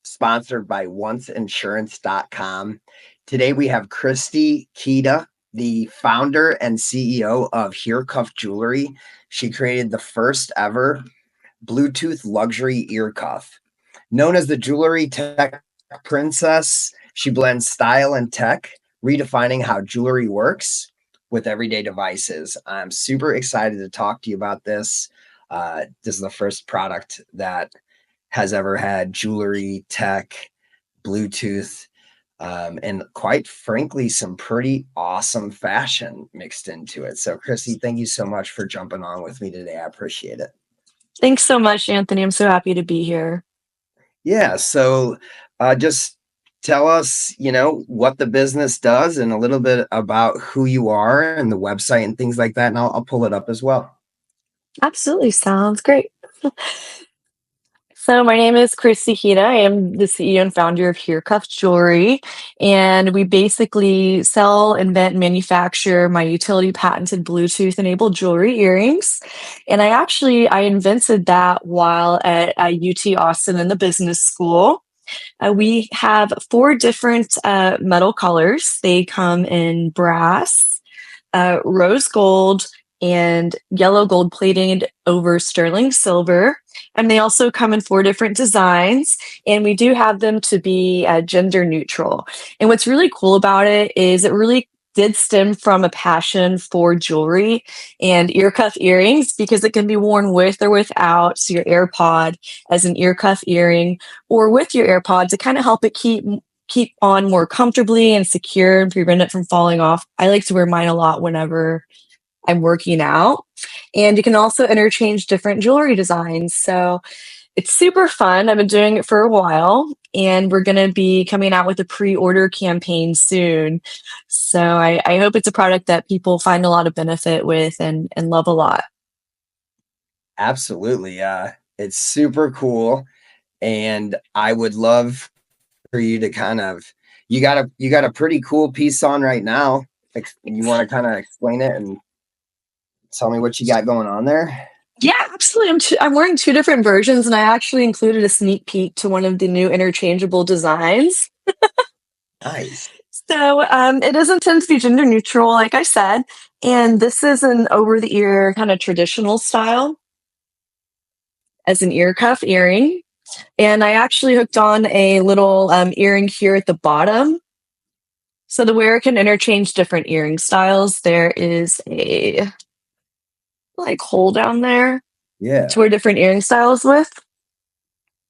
Sponsored by onceinsurance.com. Today we have Kristy Kita, the founder and CEO of Hearcuff Jewelry. She created the first ever Bluetooth luxury ear cuff. Known as the jewelry tech princess, she blends style and tech, redefining how jewelry works with everyday devices. I'm super excited to talk to you about this. This is the first product that has ever had jewelry, tech, Bluetooth, and quite frankly, some pretty awesome fashion mixed into it. So, Kristy, thank you so much for jumping on with me today. I appreciate it. Thanks so much, Anthony. I'm so happy to be here. Yeah. So, just tell us, what the business does and a little bit about who you are and the website and things like that. And I'll pull it up as well. Absolutely. Sounds great. So my name is Kristy Kita. I am the CEO and founder of Hearcuff Jewelry, and we basically sell, invent, and manufacture my utility patented Bluetooth-enabled jewelry earrings. And I invented that while at UT Austin in the business school. We have 4 different metal colors. They come in brass, rose gold, and yellow gold plated over sterling silver. And they also come in 4 different designs, and we do have them to be gender neutral. And what's really cool about it is it really did stem from a passion for jewelry and ear cuff earrings, because it can be worn with or without your AirPod as an ear cuff earring, or with your AirPod to kind of help it keep on more comfortably and secure and prevent it from falling off. I like to wear mine a lot whenever I'm working out. And you can also interchange different jewelry designs. So it's super fun. I've been doing it for a while, and we're going to be coming out with a pre-order campaign soon. So I hope it's a product that people find a lot of benefit with and love a lot. Absolutely. It's super cool. And I would love for you to you got a pretty cool piece on right now. You want to kind of explain it and tell me what you got going on there? Yeah, absolutely. I'm wearing 2 different versions, and I actually included a sneak peek to one of the new interchangeable designs. Nice. So it is intended to be gender neutral, like I said, and this is an over-the-ear kind of traditional style as an ear cuff earring. And I actually hooked on a little earring here at the bottom, so the wearer can interchange different earring styles. There is a hole down there to wear different earring styles with.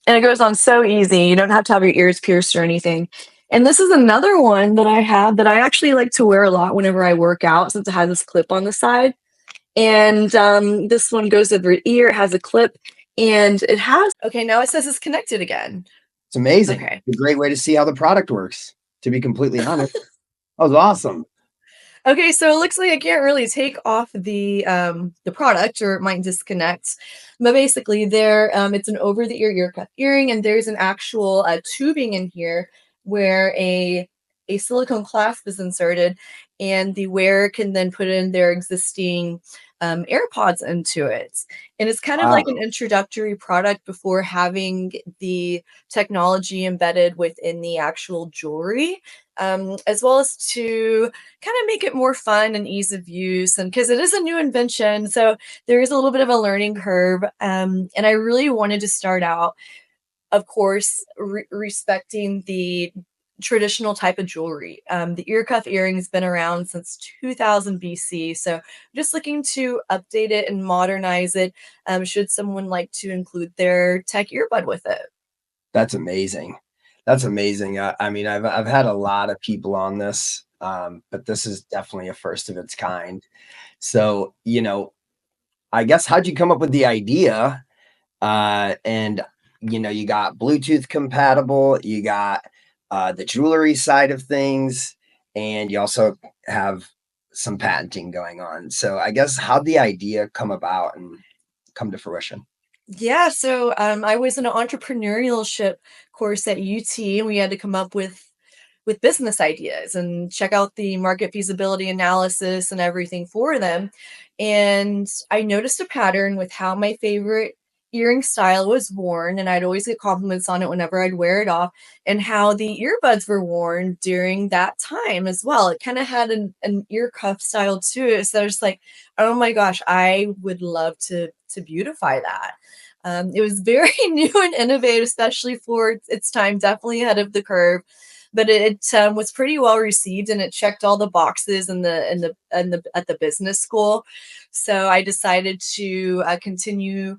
And it goes on so easy. You don't have to have your ears pierced or anything. And this is another one that I have that I actually like to wear a lot whenever I work out, since it has this clip on the side. And this one goes over your ear. It has a clip, and it has, okay, now it says it's connected again. It's amazing. Okay. It's a great way to see how the product works, to be completely honest. That was awesome. Okay, so it looks like I can't really take off the product, or it might disconnect. But basically, it's an over-the-ear ear cuff earring, and there's an actual tubing in here where a silicone clasp is inserted, and the wearer can then put in their existing AirPods into it. And it's kind of like an introductory product before having the technology embedded within the actual jewelry, as well as to kind of make it more fun and ease of use. And because it is a new invention, so there is a little bit of a learning curve. And I really wanted to start out, of course, respecting the traditional type of jewelry. The ear cuff earring has been around since 2000 BC. So I'm just looking to update it and modernize it, should someone like to include their tech earbud with it. That's amazing. That's amazing. I mean, I've had a lot of people on this, but this is definitely a first of its kind. So, I guess, how'd you come up with the idea? And you got Bluetooth compatible, you got the jewelry side of things, and you also have some patenting going on. So I guess, how'd the idea come about and come to fruition? Yeah, so I was in an entrepreneurship course at UT, and we had to come up with with business ideas and check out the market feasibility analysis and everything for them. And I noticed a pattern with how my favorite earring style was worn, and I'd always get compliments on it whenever I'd wear it off, and how the earbuds were worn during that time as well. It kind of had an ear cuff style to it. So I was like, oh my gosh, I would love to beautify that. It was very new and innovative, especially for its time, definitely ahead of the curve. But it was pretty well received, and it checked all the boxes in the at the business school. So I decided to continue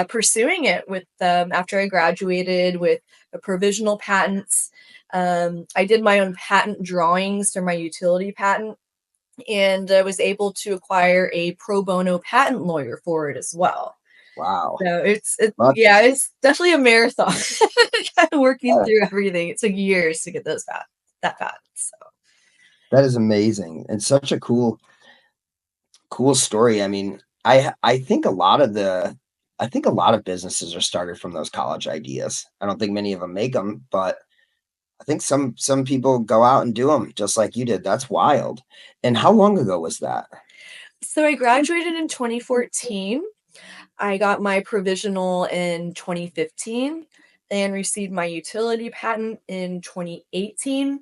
pursuing it with after I graduated with provisional patents. I did my own patent drawings for my utility patent, and was able to acquire a pro bono patent lawyer for it as well. Wow. So Well, yeah, it's definitely a marathon. Kind of working that through everything. It took years to get that patent. So that is amazing and such a cool story. I mean, I think a lot of businesses are started from those college ideas. I don't think many of them make them, but I think some people go out and do them just like you did. That's wild. And how long ago was that? so I graduated in 2014. I got my provisional in 2015 and received my utility patent in 2018.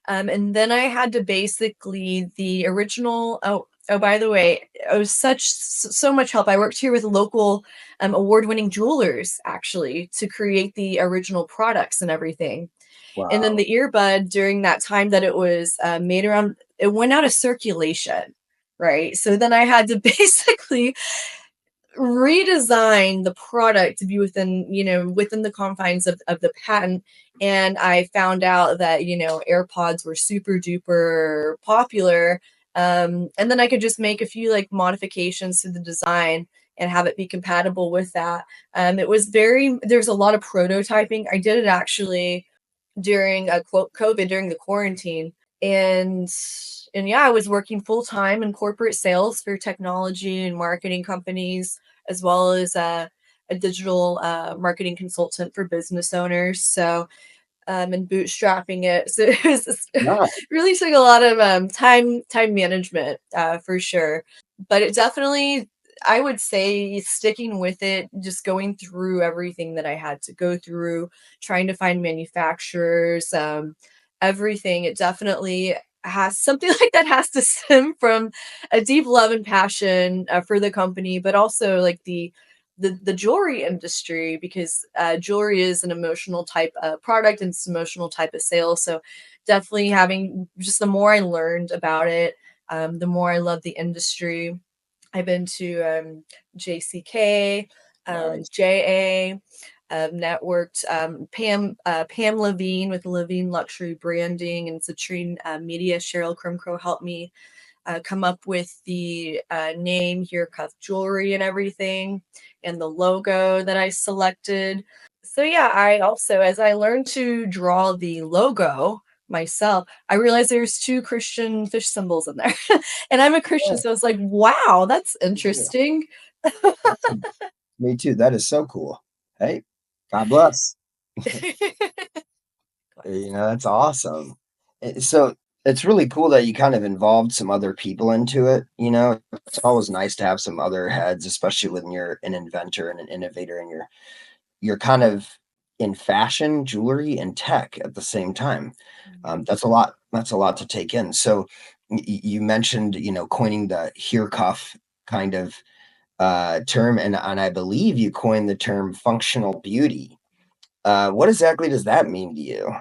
And then I had to basically the original. Oh, by the way, it was so much help. I worked here with local award-winning jewelers actually to create the original products and everything. And then Wow. the earbud during that time that it was made around, it went out of circulation, right? So then I had to basically redesign the product to be within, within the confines of the patent. And I found out that, AirPods were super duper popular. And then I could just make a few like modifications to the design and have it be compatible with that. There's a lot of prototyping. I did it actually during a quote COVID during the quarantine. And yeah, I was working full time in corporate sales for technology and marketing companies, as well as a digital marketing consultant for business owners. So and bootstrapping it. So Nice. really took a lot of time management for sure. But it definitely, I would say, sticking with it, just going through everything that I had to go through, trying to find manufacturers, everything. It definitely has something like that has to stem from a deep love and passion for the company, but also like the jewelry industry, because jewelry is an emotional type of product and it's an emotional type of sale. So definitely having just the more I learned about it, the more I love the industry. I've been to JCK, Nice. JA, networked Pam Levine with Levine Luxury Branding and Citrine Media. Cheryl Crimcrow helped me come up with the name Hearcuff Jewelry and everything, and the logo that I selected. So yeah, I also, as I learned to draw the logo myself, I realized there's two Christian fish symbols in there, and I'm a Christian, Yeah, so it's like, wow, that's me too. interesting. Awesome. Me too. That is so cool. Hey, God bless. That's awesome. So it's really cool that you kind of involved some other people into it. It's always nice to have some other heads, especially when you're an inventor and an innovator and you're kind of in fashion, jewelry, and tech at the same time. That's a lot. That's a lot to take in. So you mentioned, coining the here cuff kind of term, and I believe you coined the term functional beauty. What exactly does that mean to you?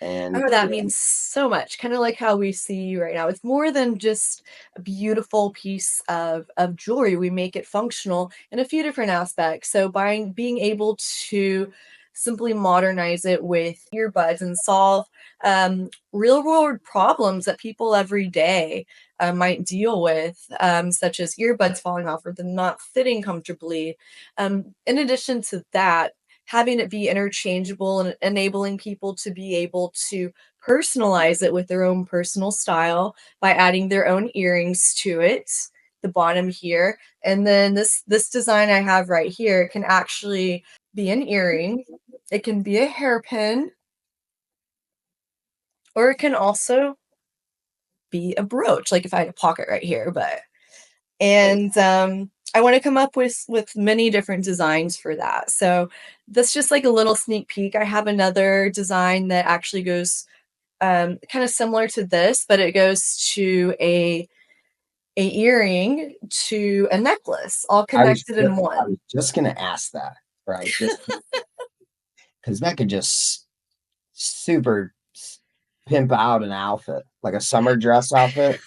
And Oh, that means so much. Kind of like how we see you right now. It's more than just a beautiful piece of jewelry. We make it functional in a few different aspects. So by being able to simply modernize it with earbuds and solve real world problems that people every day might deal with, such as earbuds falling off or them not fitting comfortably. In addition to that, having it be interchangeable and enabling people to be able to personalize it with their own personal style by adding their own earrings to it, the bottom here. And then this design I have right here can actually be an earring. It can be a hairpin, or it can also be a brooch, like if I had a pocket right here, but Right. and I want to come up with many different designs for that. So that's just like a little sneak peek. I have another design that actually goes kind of similar to this, but it goes to a earring to a necklace, all connected in I one. was just gonna ask that, right? Just because that could just super pimp out an outfit, like a summer dress outfit.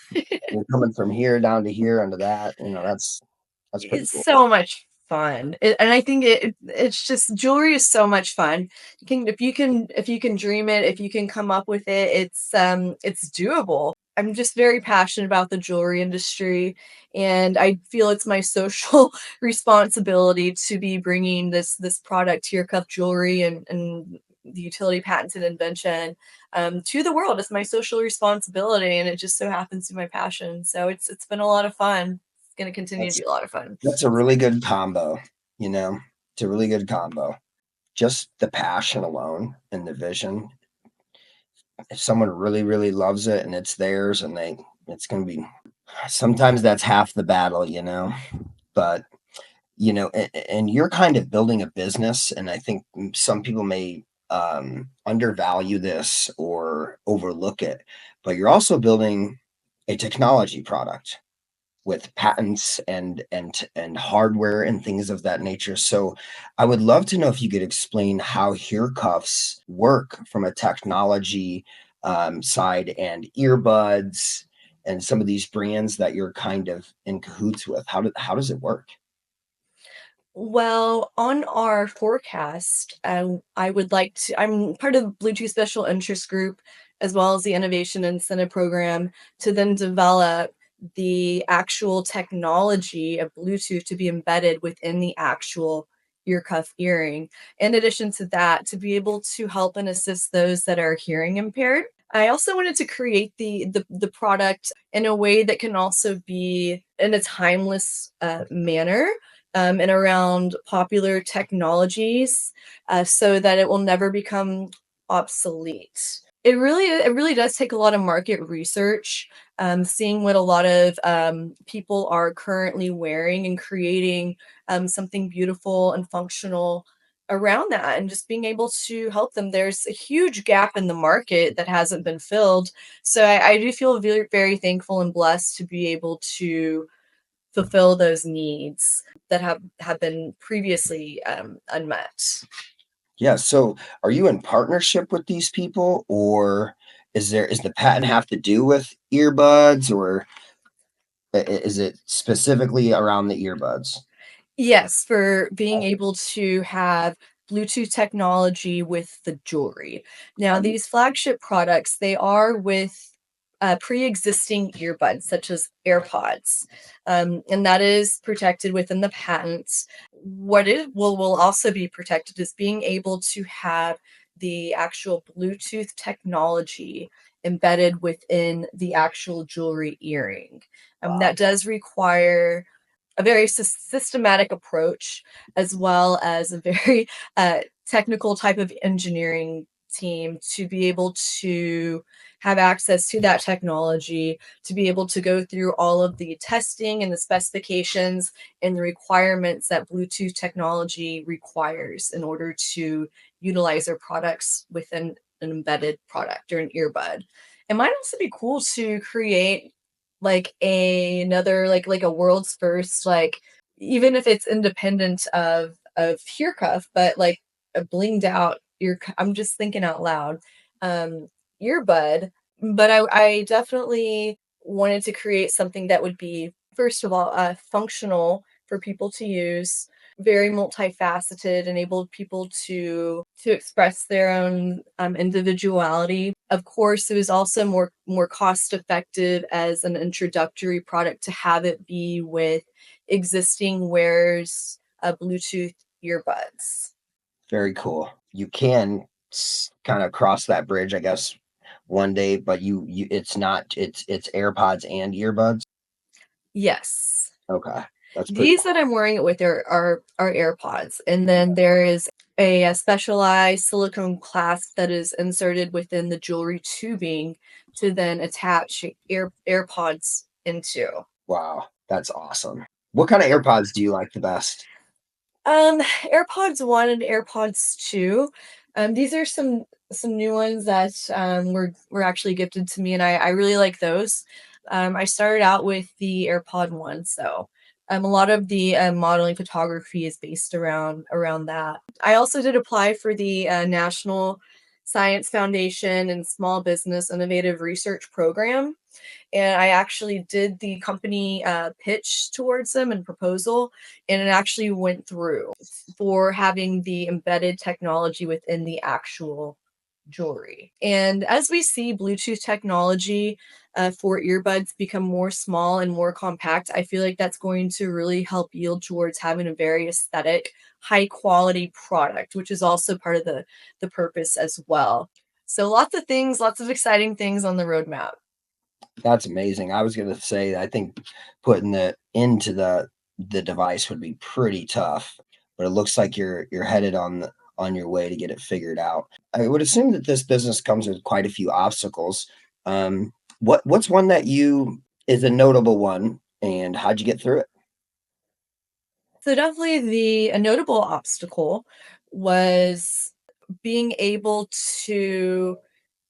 You're coming from here down to here under that, that's pretty It's cool. so much fun, and I think it's just jewelry is so much fun. You can if you can dream it, if you can come up with it, it's doable. I'm just very passionate about the jewelry industry, and I feel it's my social responsibility to be bringing this product, Hearcuff Jewelry, and the utility patented invention to the world. It's my social responsibility, and it just so happens to be my passion. So it's been a lot of fun. It's going to continue to That's be a lot of fun. that's a really good combo, you know? It's a really good combo. Just the passion alone and the vision. If someone really, really loves it and it's theirs and it's gonna be sometimes that's half the battle, But and you're kind of building a business, and I think some people may undervalue this or overlook it, but you're also building a technology product with patents and hardware and things of that nature. So I would love to know if you could explain how ear cuffs work from a technology side and earbuds and some of these brands that you're kind of in cahoots with. How does it work? Well, on our forecast, I would like to. I'm part of the Bluetooth Special Interest Group as well as the Innovation Incentive Program to then develop the actual technology of Bluetooth to be embedded within the actual ear cuff earring. In addition to that, to be able to help and assist those that are hearing impaired. I also wanted to create the product in a way that can also be in a timeless manner and around popular technologies so that it will never become obsolete. It really does take a lot of market research, seeing what a lot of people are currently wearing and creating something beautiful and functional around that and just being able to help them. There's a huge gap in the market that hasn't been filled. So I do feel very, very thankful and blessed to be able to fulfill those needs that have been previously unmet. Yeah. So are you in partnership with these people, or is the patent have to do with earbuds, or is it specifically around the earbuds? Yes, for being able to have Bluetooth technology with the jewelry. Now, these flagship products, they are with pre-existing earbuds, such as AirPods, and that is protected within the patents. What it will also be protected is being able to have the actual Bluetooth technology embedded within the actual jewelry earring. Wow. That does require a very systematic approach as well as a very technical type of engineering team to be able to have access to that technology, to be able to go through all of the testing and the specifications and the requirements that Bluetooth technology requires in order to utilize their products within an embedded product or an earbud. It might also be cool to create like another like a world's first, like even if it's independent of Hearcuff, but like a blinged out I'm just thinking out loud, um, earbud. But I definitely wanted to create something that would be, first of all, functional for people to use, very multifaceted, enabled people to express their own individuality. Of course, it was also more cost effective as an introductory product to have it be with existing wearers Bluetooth earbuds. Very cool. You can kind of cross that bridge, I guess, one day, but it's not, it's AirPods and earbuds. Yes. Okay. That's pretty These cool. that I'm wearing it with are AirPods, and then there is a specialized silicone clasp that is inserted within the jewelry tubing to then attach AirPods into. Wow, that's awesome. What kind of AirPods do you like the best? AirPods 1 and AirPods 2. These are some new ones that were actually gifted to me, and I really like those. I started out with the AirPod ones, though. A lot of the modeling photography is based around that. I also did apply for the National Science Foundation and Small Business Innovative Research Program, and I actually did the company pitch towards them and proposal, and it actually went through for having the embedded technology within the actual jewelry. And as we see Bluetooth technology for earbuds become more small and more compact, I feel like that's going to really help yield towards having a very aesthetic, high quality product, which is also part of the purpose as well. So lots of things, lots of exciting things on the roadmap. That's amazing. I was gonna say, I think putting it into the device would be pretty tough, but it looks like you're headed on your way to get it figured out. I would assume that this business comes with quite a few obstacles. What's one that you is a notable one, and how'd you get through it? So definitely a notable obstacle was being able to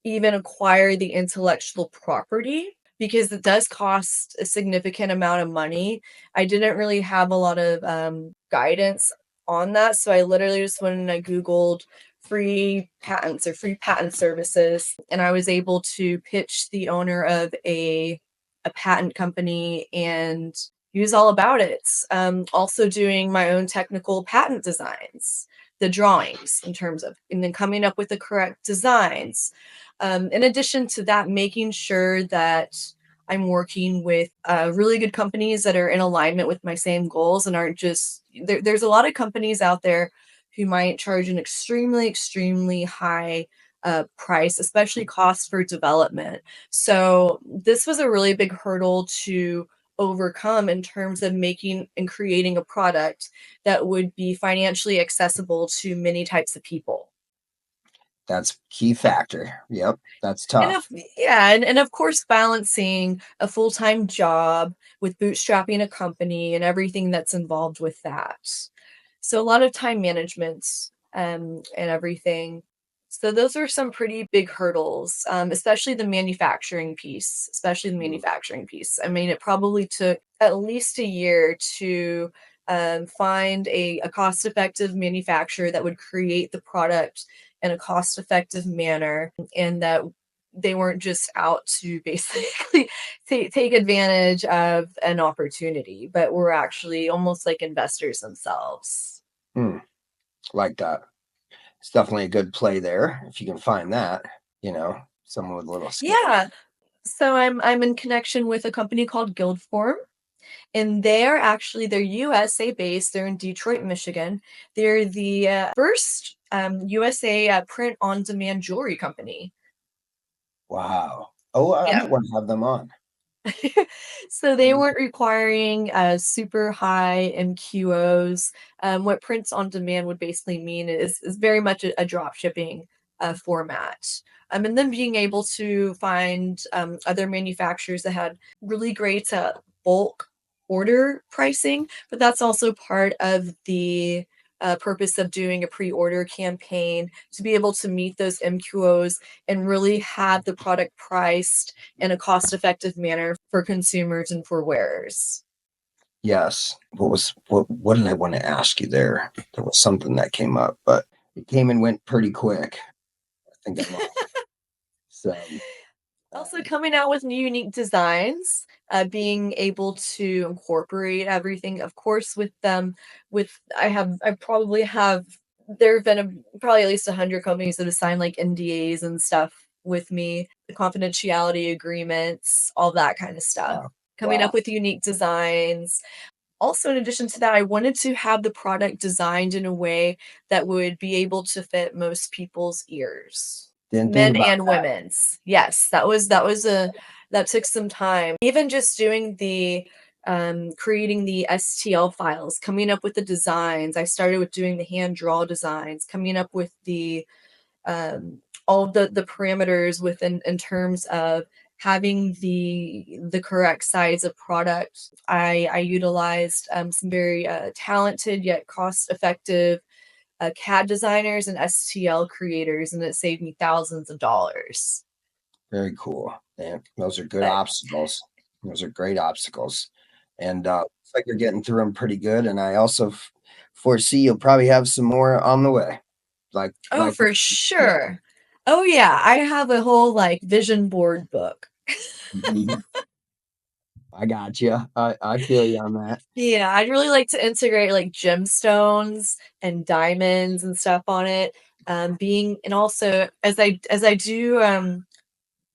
even acquire the intellectual property because it does cost a significant amount of money. I didn't really have a lot of guidance on that. So I literally just went and I Googled free patents or free patent services. And I was able to pitch the owner of a patent company and he was all about it. Also doing my own technical patent designs, the drawings in terms of, and then coming up with the correct designs. In addition to that, making sure that I'm working with really good companies that are in alignment with my same goals and aren't just there's a lot of companies out there who might charge an extremely high price, especially cost for development. So this was a really big hurdle to overcome in terms of making and creating a product that would be financially accessible to many types of people. That's key factor. Yep, that's And tough. of yeah, and of course, balancing a full-time job with bootstrapping a company and everything that's involved with that. So a lot of time management, and everything. So those are some pretty big hurdles, especially the manufacturing piece, especially the Mm. manufacturing piece. I mean, it probably took at least a year to find a cost-effective manufacturer that would create the product in a cost-effective manner and that they weren't just out to basically take advantage of an opportunity, but were actually almost like investors themselves. Mm, like that. It's definitely a good play there if you can find that. Someone with a little skill. Yeah. So I'm in connection with a company called Guildform, and they're USA based. They're in Detroit, Michigan. They're the first USA print on demand jewelry company. Wow. Oh, I Yeah. might want to have them on. So they weren't requiring super high MQOs. What prints on demand would basically mean is very much a drop shipping format. And then being able to find other manufacturers that had really great bulk order pricing, but that's also part of the purpose of doing a pre-order campaign to be able to meet those MQOs and really have the product priced in a cost-effective manner for consumers and for wearers. Yes. What did I want to ask you there? There was something that came up, but it came and went pretty quick. I think I lost. So, Also um, coming out with new unique designs, being able to incorporate everything, of course, with them. With I probably have there have been probably at least 100 companies that have signed like NDAs and stuff with me, the confidentiality agreements, all that kind of stuff. wow. Coming Wow. up with unique designs. Also, in addition to that, I wanted to have the product designed in a way that would be able to fit most people's ears, Didn't think men about and women's. Yes, that took some time. Even just doing the creating the STL files, coming up with the designs. I started with doing the hand draw designs, coming up with the all of the parameters within in terms of having the correct size of product. I utilized some very talented yet cost effective CAD designers and STL creators, and it saved me thousands of dollars. Very cool. And those are good But obstacles. Those are great obstacles. And looks like you're getting through them pretty good. And I also foresee you'll probably have some more on the way. oh, Like for sure. Oh yeah, I have a whole like vision board book. Mhm. I got you. I feel you on that. Yeah, I'd really like to integrate like gemstones and diamonds and stuff on it. Being and also as I do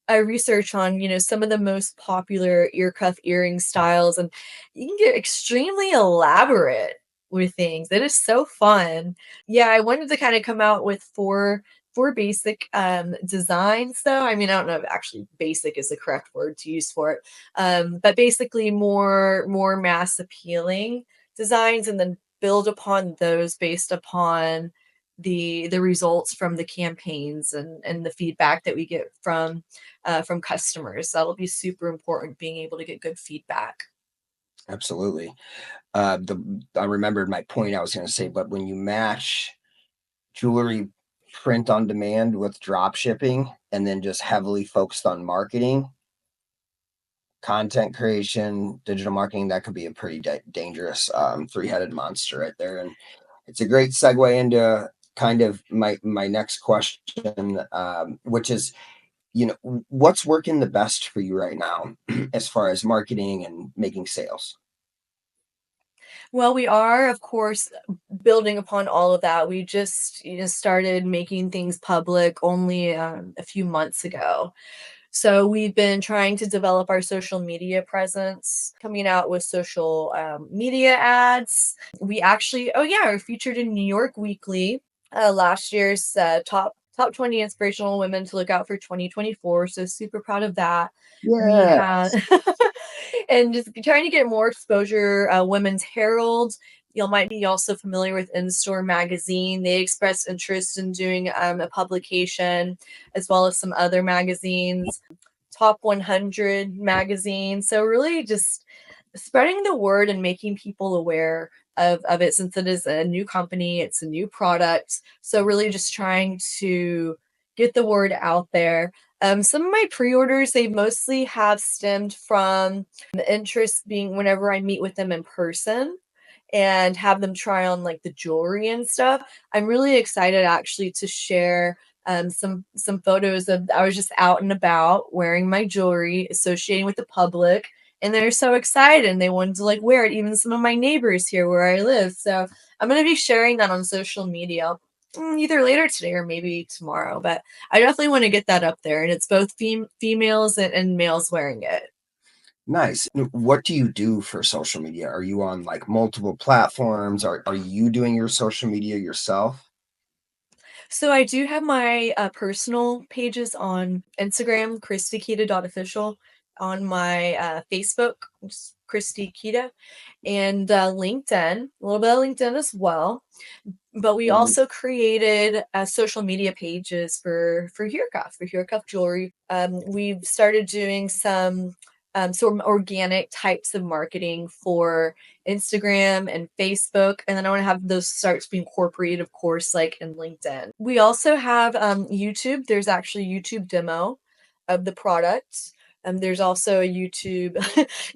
research on, some of the most popular ear cuff earring styles, and you can get extremely elaborate with things. It is so fun. Yeah, I wanted to kind of come out with four basic designs though. I mean, I don't know if actually basic is the correct word to use for it. But basically more mass appealing designs, and then build upon those based upon the results from the campaigns and the feedback that we get from customers. That'll be super important, being able to get good feedback. Absolutely. I remembered my point I was going to say, but when you match jewelry print on demand with drop shipping and then just heavily focused on marketing, content creation, digital marketing, that could be a pretty dangerous three-headed monster right there. And it's a great segue into kind of my next question, which is, what's working the best for you right now as far as marketing and making sales? Well, we are, of course, building upon all of that. We just started making things public only a few months ago. So we've been trying to develop our social media presence, coming out with social media ads. We actually, oh yeah, we're featured in New York Weekly, last year's top 20 inspirational women to look out for 2024. So super proud of that. We had Yes. and just trying to get more exposure. Women's Herald. You might be also familiar with In Store Magazine. They expressed interest in doing a publication, as well as some other magazines, Top 100 magazine. So really just spreading the word and making people aware of it, since it is a new company, it's a new product. So really just trying to get the word out there. Some of my pre-orders, they mostly have stemmed from the interest being whenever I meet with them in person and have them try on like the jewelry and stuff. I'm really excited actually to share some photos of I was just out and about wearing my jewelry, associating with the public, and they're so excited and they wanted to like wear it. Even some of my neighbors here where I live. So I'm gonna be sharing that on social media. Either later today or maybe tomorrow, but I definitely want to get that up there. And it's both females and males wearing it. Nice. What do you do for social media? Are you on like multiple platforms? Are you doing your social media yourself? So I do have my personal pages on Instagram, KristyKita.official, on my Facebook, Kristy Kita, and LinkedIn, a little bit of LinkedIn as well. But we And also created social media pages for Hearcuff Jewelry. We've started doing some sort of organic types of marketing for Instagram and Facebook, and then I want to have those start to be incorporated, of course, like in LinkedIn. We also have YouTube. There's actually YouTube demo of the product. There's also a YouTube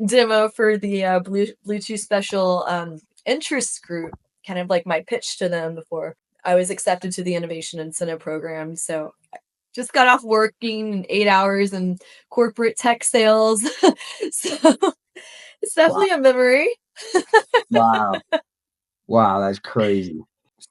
demo for the Bluetooth special interest group, kind of like my pitch to them before I was accepted to the Innovation Incentive Program. So just got off working 8 hours in corporate tech sales. So it's wow, definitely a memory. wow, wow, that's crazy.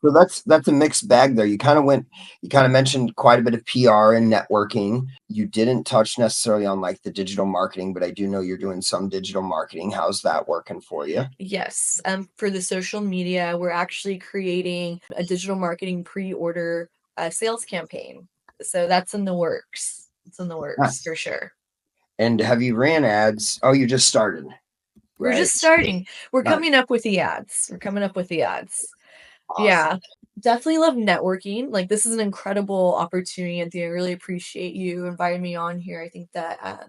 So that's a mixed bag there. You kind of mentioned quite a bit of PR and networking. You didn't touch necessarily on like the digital marketing, but I do know you're doing some digital marketing. How's that working for you? Yes. For the social media, we're actually creating a digital marketing pre-order sales campaign. So that's in the works. It's in the works Nice. for sure. And have you ran ads? Oh, you just started. We're Right. just starting. We're Not coming up with the ads. awesome. Yeah, definitely love networking. Like, this is an incredible opportunity, Anthony. I really appreciate you inviting me on here. I think that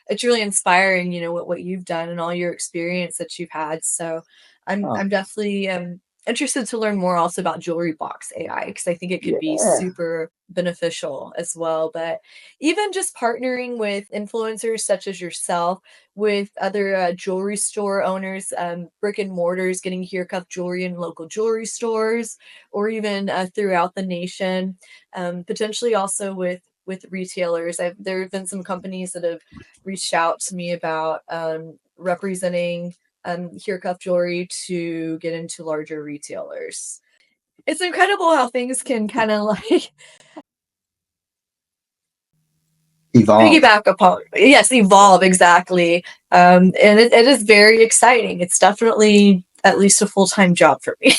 it's really inspiring, what you've done and all your experience that you've had. So Oh, I'm definitely interested to learn more also about Jewelry Box AI, because I think it could be yeah. super beneficial as well. But even just partnering with influencers such as yourself, with other jewelry store owners, brick and mortars, getting Hearcuff jewelry in local jewelry stores, or even throughout the nation. Potentially also with retailers. There have been some companies that have reached out to me about representing Hearcuff jewelry to get into larger retailers. It's incredible how things can kind of like Evolve. piggyback upon, yes, evolve, exactly. And it is very exciting. It's definitely at least a full-time job for me.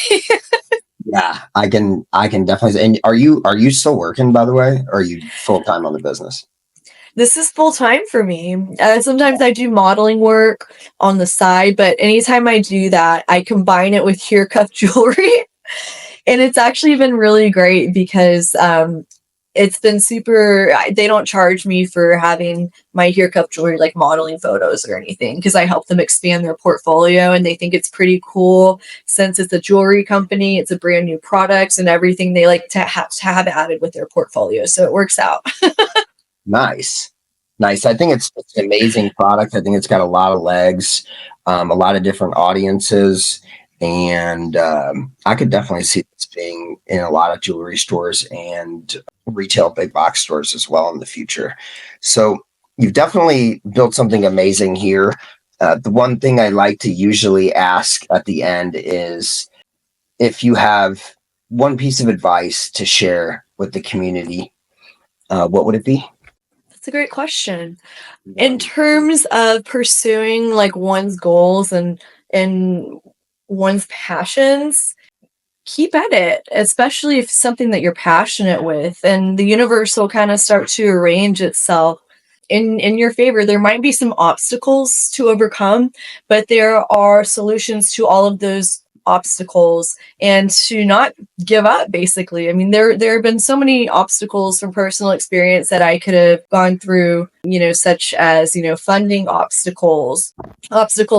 Yeah, I can definitely. And are you still working, by the way? Or are you full time on the business? This is full-time for me. Sometimes I do modeling work on the side, but anytime I do that, I combine it with Hearcuff jewelry. And it's actually been really great because it's been super. They don't charge me for having my Hearcuff jewelry like modeling photos or anything, because I help them expand their portfolio, and they think it's pretty cool since it's a jewelry company. It's a brand new product and everything. They like to have added with their portfolio, so it works out. Nice. Nice. I think it's an amazing product. I think it's got a lot of legs, a lot of different audiences. And I could definitely see this being in a lot of jewelry stores and retail big box stores as well in the future. So you've definitely built something amazing here. The one thing I like to usually ask at the end is if you have one piece of advice to share with the community, what would it be? That's a great question. In One. terms of pursuing like one's goals and one's passions, keep at it, especially if it's something that you're passionate with, and the universe will kind of start to arrange itself in your favor. There might be some obstacles to overcome, but there are solutions to all of those obstacles, and to not give up, basically. I mean, there have been so many obstacles from personal experience that I could have gone through, such as, funding obstacles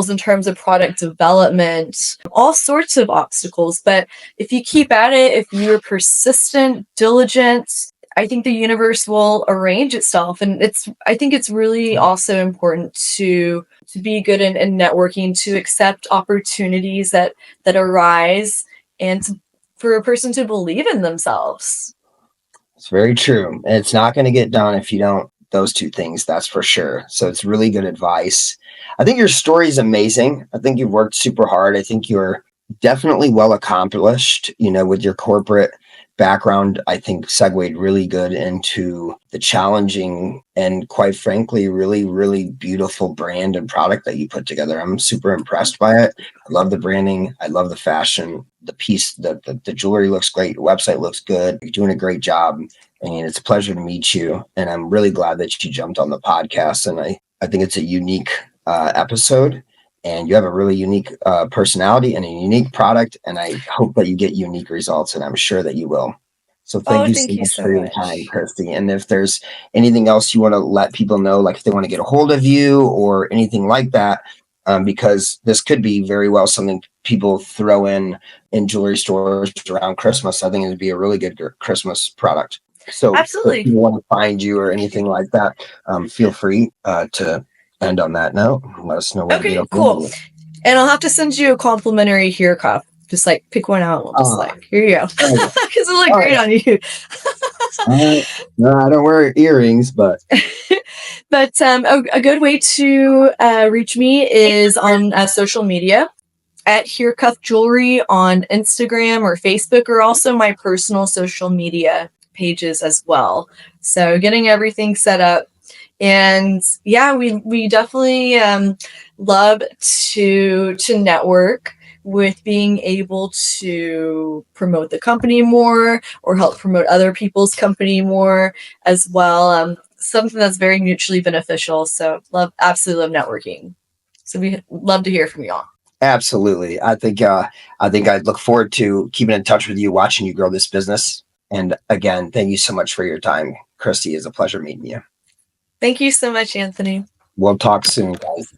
in terms of product development, all sorts of obstacles. But if you keep at it, if you're persistent, diligent, I think the universe will arrange itself. And I think it's really also important to be good in networking, to accept opportunities that arise, and for a person to believe in themselves. It's very true. And it's not going to get done if you don't those two things, that's for sure. So it's really good advice. I think your story is amazing. I think you've worked super hard. I think you're definitely well accomplished, with your corporate background. I think segued really good into the challenging and, quite frankly, really, really beautiful brand and product that you put together. I'm super impressed by it. I love the branding. I love the fashion. The piece, the jewelry looks great. Your website looks good. You're doing a great job. And it's a pleasure to meet you. And I'm really glad that you jumped on the podcast. And I think it's a unique episode. And you have a really unique personality and a unique product. And I hope that you get unique results. And I'm sure that you will. So thank Oh, you so thank you much so for your time, much. Kristy. And if there's anything else you want to let people know, like if they want to get a hold of you or anything like that, because this could be very well something people throw in jewelry stores around Christmas. I think it would be a really good Christmas product. So if Absolutely. you want to find you or anything like that, feel free to end on that note. Let us know where to get Okay, a hold of cool. you. And I'll have to send you a complimentary hair cuff. Just like pick one out. We'll just Ah, like, here you go. oh, Because it look all great right. on you. All right. No, I don't wear earrings, but But a good way to reach me is on social media at Hearcuff Jewelry on Instagram or Facebook, or also my personal social media pages as well. So getting everything set up. And yeah, we definitely love to network, with being able to promote the company more or help promote other people's company more as well. Something that's very mutually beneficial. So absolutely love networking. So we love to hear from you all. Absolutely. I look forward to keeping in touch with you, watching you grow this business. And again, thank you so much for your time, Kristy. It's a pleasure meeting you. Thank you so much, Anthony. We'll talk soon, guys.